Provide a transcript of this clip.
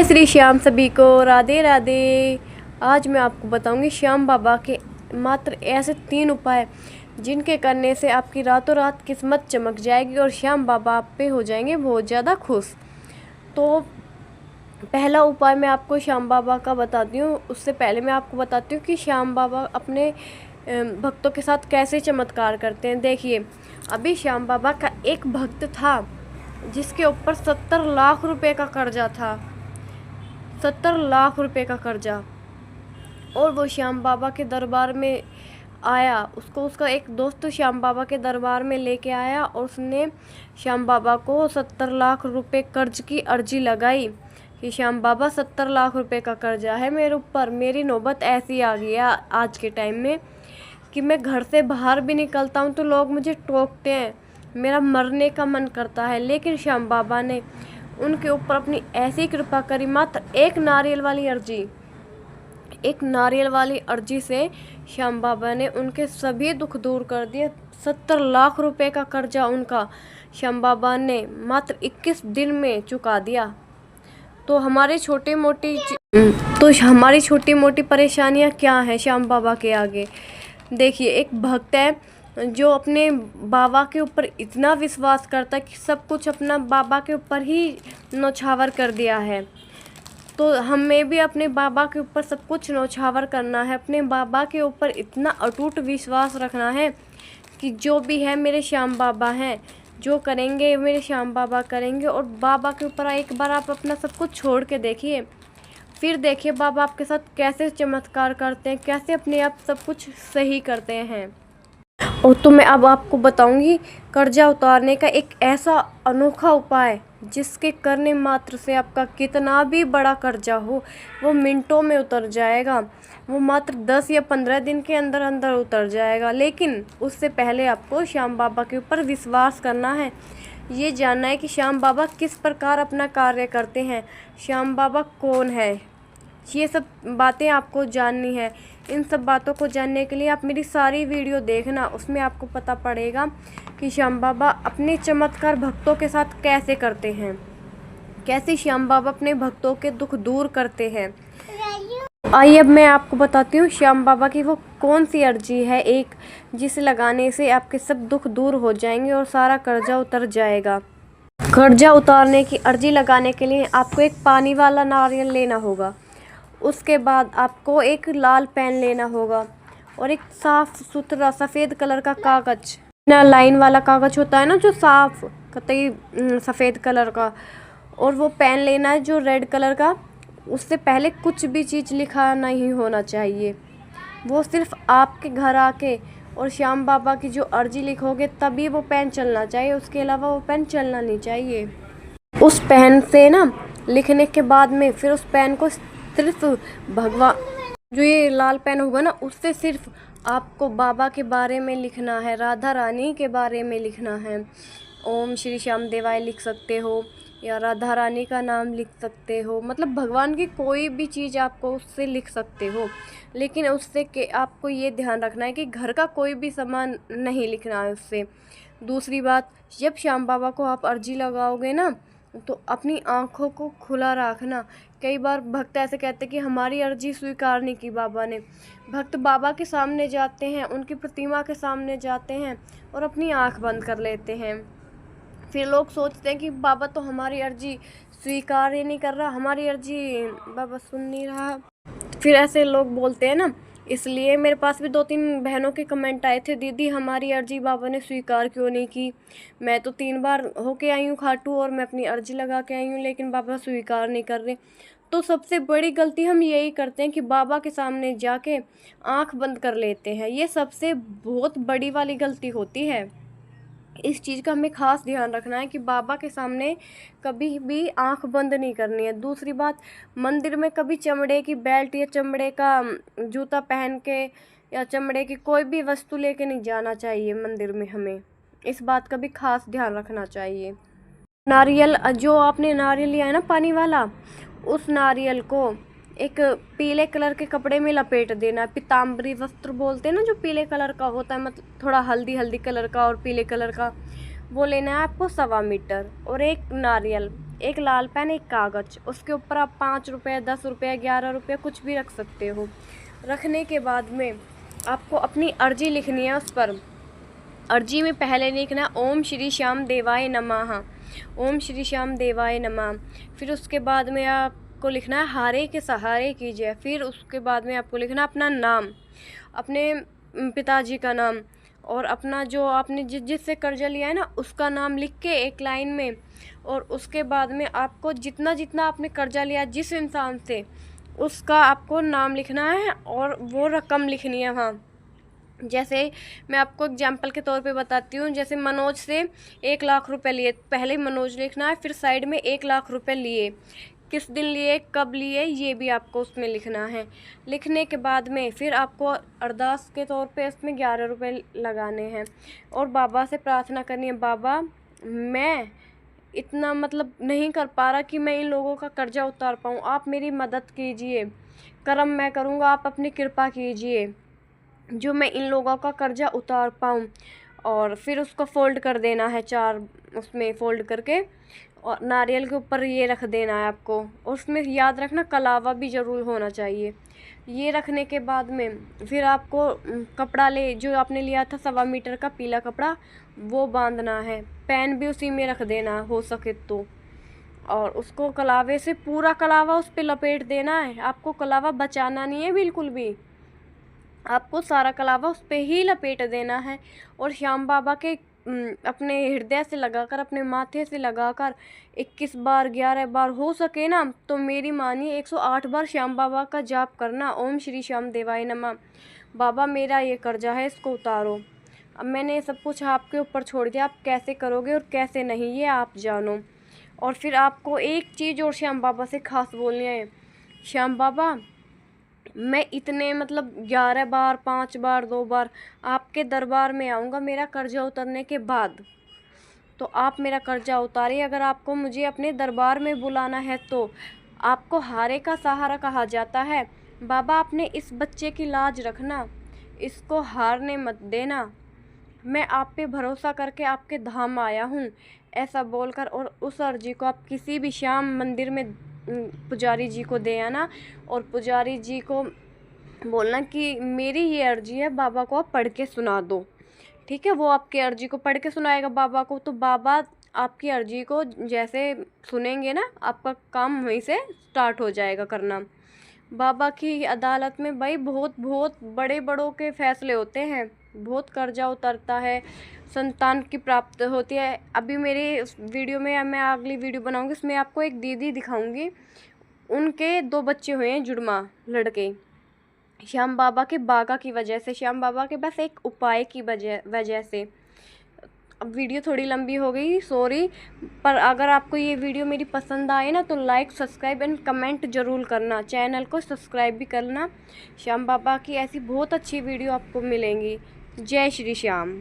जय श्री श्याम सभी को, राधे राधे। आज मैं आपको बताऊंगी श्याम बाबा के मात्र ऐसे 3 उपाय जिनके करने से आपकी रातों रात किस्मत चमक जाएगी और श्याम बाबा आप पे हो जाएंगे बहुत ज़्यादा खुश। तो पहला उपाय मैं आपको श्याम बाबा का बताती हूँ। उससे पहले मैं आपको बताती हूँ कि श्याम बाबा अपने भक्तों के साथ कैसे चमत्कार करते हैं। देखिए, अभी श्याम बाबा का एक भक्त था जिसके ऊपर 70 लाख रुपए का कर्जा था, 70 लाख रुपए का कर्जा। और वो श्याम बाबा के दरबार में आया, उसको उसका एक दोस्त श्याम बाबा के दरबार में लेके आया और उसने श्याम बाबा को 70 लाख रुपए कर्ज की अर्जी लगाई कि श्याम बाबा 70 लाख रुपए का कर्जा है मेरे ऊपर। मेरी नौबत ऐसी आ गई है आज के टाइम में कि मैं घर से बाहर भी निकलता हूँ तो लोग मुझे टोकते हैं, मेरा मरने का मन करता है। लेकिन श्याम बाबा ने उनके ऊपर अपनी ऐसी कृपा करी, मात्र एक नारियल वाली अर्जी से श्याम बाबा ने उनके सभी दुख दूर कर दिए। 70 लाख रुपए का कर्जा उनका श्याम बाबा ने मात्र 21 दिन में चुका दिया। तो हमारी छोटी मोटी परेशानियां क्या हैं श्याम बाबा के आगे। देखिए, एक भक्त है जो अपने बाबा के ऊपर इतना विश्वास करता है कि सब कुछ अपना बाबा के ऊपर ही न्यौछावर कर दिया है। तो हमें भी अपने बाबा के ऊपर सब कुछ न्यौछावर करना है, अपने बाबा के ऊपर इतना अटूट विश्वास रखना है कि जो भी है मेरे श्याम बाबा हैं, जो करेंगे मेरे श्याम बाबा करेंगे। और बाबा के ऊपर एक बार आप अपना सब कुछ छोड़ के देखिए, फिर देखिए बाबा आपके साथ कैसे चमत्कार करते हैं, कैसे अपने आप सब कुछ सही करते हैं। और तो मैं अब आपको बताऊंगी कर्जा उतारने का एक ऐसा अनोखा उपाय जिसके करने मात्र से आपका कितना भी बड़ा कर्जा हो वो मिनटों में उतर जाएगा। वो मात्र 10 या 15 दिन के अंदर अंदर उतर जाएगा। लेकिन उससे पहले आपको श्याम बाबा के ऊपर विश्वास करना है, ये जानना है कि श्याम बाबा किस प्रकार अपना कार्य करते हैं, श्याम बाबा कौन है, ये सब बातें आपको जाननी है। इन सब बातों को जानने के लिए आप मेरी सारी वीडियो देखना, उसमें आपको पता पड़ेगा कि श्याम बाबा अपने चमत्कार भक्तों के साथ कैसे करते हैं, कैसे श्याम बाबा अपने भक्तों के दुख दूर करते हैं। आइए अब मैं आपको बताती हूँ श्याम बाबा की वो कौन सी अर्जी है एक जिसे लगाने से आपके सब दुख दूर हो जाएंगे और सारा कर्जा उतर जाएगा। कर्जा उतारने की अर्जी लगाने के लिए आपको एक पानी वाला नारियल लेना होगा। उसके बाद आपको एक लाल पेन लेना होगा और एक साफ सुथरा सफ़ेद कलर का कागज, ना लाइन वाला कागज होता है ना जो साफ कतई सफ़ेद कलर का, और वो पेन लेना है जो रेड कलर का। उससे पहले कुछ भी चीज़ लिखा नहीं होना चाहिए, वो सिर्फ आपके घर आके और श्याम बाबा की जो अर्जी लिखोगे तभी वो पेन चलना चाहिए, उसके अलावा वो पेन चलना नहीं चाहिए। उस पेन से ना लिखने के बाद में फिर उस पेन को सिर्फ भगवान, जो ये लाल पेन होगा ना, उससे सिर्फ आपको बाबा के बारे में लिखना है, राधा रानी के बारे में लिखना है। ओम श्री श्याम देवाय लिख सकते हो या राधा रानी का नाम लिख सकते हो, मतलब भगवान की कोई भी चीज़ आपको उससे लिख सकते हो। लेकिन उससे के आपको ये ध्यान रखना है कि घर का कोई भी सामान नहीं लिखना है उससे। दूसरी बात, जब श्याम बाबा को आप अर्जी लगाओगे ना तो अपनी आँखों को खुला रखना। कई बार भक्त ऐसे कहते हैं कि हमारी अर्जी स्वीकार नहीं की बाबा ने। भक्त बाबा के सामने जाते हैं, उनकी प्रतिमा के सामने जाते हैं और अपनी आँख बंद कर लेते हैं। फिर लोग सोचते हैं कि बाबा तो हमारी अर्जी स्वीकार ही नहीं कर रहा, हमारी अर्जी बाबा सुन नहीं रहा। फिर ऐसे लोग बोलते हैं ना, इसलिए मेरे पास भी 2-3 बहनों के कमेंट आए थे, दीदी हमारी अर्जी बाबा ने स्वीकार क्यों नहीं की। मैं तो 3 बार होके आई हूँ खाटू और मैं अपनी अर्जी लगा के आई हूँ, लेकिन बाबा स्वीकार नहीं कर रहे। तो सबसे बड़ी गलती हम यही करते हैं कि बाबा के सामने जाके आँख बंद कर लेते हैं। ये सबसे बहुत बड़ी वाली गलती होती है। इस चीज़ का हमें ख़ास ध्यान रखना है कि बाबा के सामने कभी भी आंख बंद नहीं करनी है। दूसरी बात, मंदिर में कभी चमड़े की बेल्ट या चमड़े का जूता पहन के या चमड़े की कोई भी वस्तु लेके नहीं जाना चाहिए मंदिर में। हमें इस बात का भी ख़ास ध्यान रखना चाहिए। नारियल, जो आपने नारियल लिया है ना पानी वाला, उस नारियल को एक पीले कलर के कपड़े में लपेट देना। पीताम्बरी वस्त्र बोलते हैं ना, जो पीले कलर का होता है, मतलब थोड़ा हल्दी कलर का और पीले कलर का, वो लेना है आपको 1.25 मीटर। और एक नारियल एक लाल पेन, एक कागज़, उसके ऊपर आप 5 रुपये, 10 रुपये, 11 रुपये कुछ भी रख सकते हो। रखने के बाद में आपको अपनी अर्जी लिखनी है उस पर। अर्जी में पहले लिखना ओम श्री श्याम देवाय नमः, ओम श्री श्याम देवाय नमः। फिर उसके बाद में आपको लिखना है हारे के सहारे कीजिए। फिर उसके बाद में आपको लिखना अपना नाम, अपने पिताजी का नाम और अपना जो आपने जिससे कर्जा लिया है ना उसका नाम लिख के एक लाइन में। और उसके बाद में आपको जितना जितना आपने कर्जा लिया जिस इंसान से, उसका आपको नाम लिखना है और वो रकम लिखनी है वहाँ। जैसे मैं आपको एग्जांपल के तौर पे बताती हूँ, जैसे मनोज से 1 लाख रुपए लिए, पहले मनोज लिखना है, फिर साइड में 1 लाख रुपए लिए, किस दिन लिए, कब लिए, ये भी आपको उसमें लिखना है। लिखने के बाद में फिर आपको अरदास के तौर पे इसमें 11 रुपये लगाने हैं और बाबा से प्रार्थना करनी है, बाबा मैं इतना मतलब नहीं कर पा रहा कि मैं इन लोगों का कर्जा उतार पाऊँ, आप मेरी मदद कीजिए, कर्म मैं करूँगा, आप अपनी कृपा कीजिए जो मैं इन लोगों का कर्जा उतार पाऊँ। और फिर उसको फ़ोल्ड कर देना है 4 उसमें फ़ोल्ड करके, और नारियल के ऊपर ये रख देना है आपको। और उसमें याद रखना कलावा भी ज़रूर होना चाहिए। ये रखने के बाद में फिर आपको कपड़ा ले जो आपने लिया था 1.25 मीटर का पीला कपड़ा, वो बांधना है। पेन भी उसी में रख देना हो सके तो, और उसको कलावे से पूरा कलावा उस पर लपेट देना है। आपको कलावा बचाना नहीं है बिल्कुल भी, आपको सारा कलावा उस पर ही लपेट देना है। और श्याम बाबा के अपने हृदय से लगाकर, अपने माथे से लगाकर 21 बार 11 बार हो सके ना तो मेरी मानिए 108 बार श्याम बाबा का जाप करना, ओम श्री श्याम देवाय नमः। बाबा मेरा ये कर्जा है, इसको उतारो। अब मैंने ये सब कुछ आपके ऊपर छोड़ दिया, आप कैसे करोगे और कैसे नहीं ये आप जानो। और फिर आपको एक चीज़ और श्याम बाबा से खास बोलनी है, श्याम बाबा मैं इतने मतलब 11 बार, 5 बार, 2 बार आपके दरबार में आऊँगा मेरा कर्जा उतरने के बाद, तो आप मेरा कर्जा उतारिए। अगर आपको मुझे अपने दरबार में बुलाना है तो आपको हारे का सहारा कहा जाता है। बाबा आपने इस बच्चे की लाज रखना, इसको हारने मत देना, मैं आप पे भरोसा करके आपके धाम आया हूँ, ऐसा बोलकर। और उस अर्जी को आप किसी भी श्याम मंदिर में पुजारी जी को दे आना और पुजारी जी को बोलना कि मेरी ये अर्जी है, बाबा को आप पढ़ के सुना दो। ठीक है, वो आपकी अर्जी को पढ़ के सुनाएगा बाबा को, तो बाबा आपकी अर्जी को जैसे सुनेंगे ना आपका काम वहीं से स्टार्ट हो जाएगा करना। बाबा की अदालत में भाई बहुत बहुत बड़े बड़ों के फैसले होते हैं, बहुत कर्जा उतरता है, संतान की प्राप्त होती है। अभी मेरे वीडियो में मैं अगली वीडियो बनाऊंगी, इसमें आपको एक दीदी दिखाऊंगी, उनके 2 बच्चे हुए हैं जुड़वा लड़के, श्याम बाबा के बागा की वजह से, श्याम बाबा के बस एक उपाय की वजह से। अब वीडियो थोड़ी लंबी हो गई, सॉरी, पर अगर आपको ये वीडियो मेरी पसंद आए ना तो लाइक, सब्सक्राइब एंड कमेंट ज़रूर करना, चैनल को सब्सक्राइब भी करना। श्याम बाबा की ऐसी बहुत अच्छी वीडियो आपको मिलेंगी। जय श्री श्याम।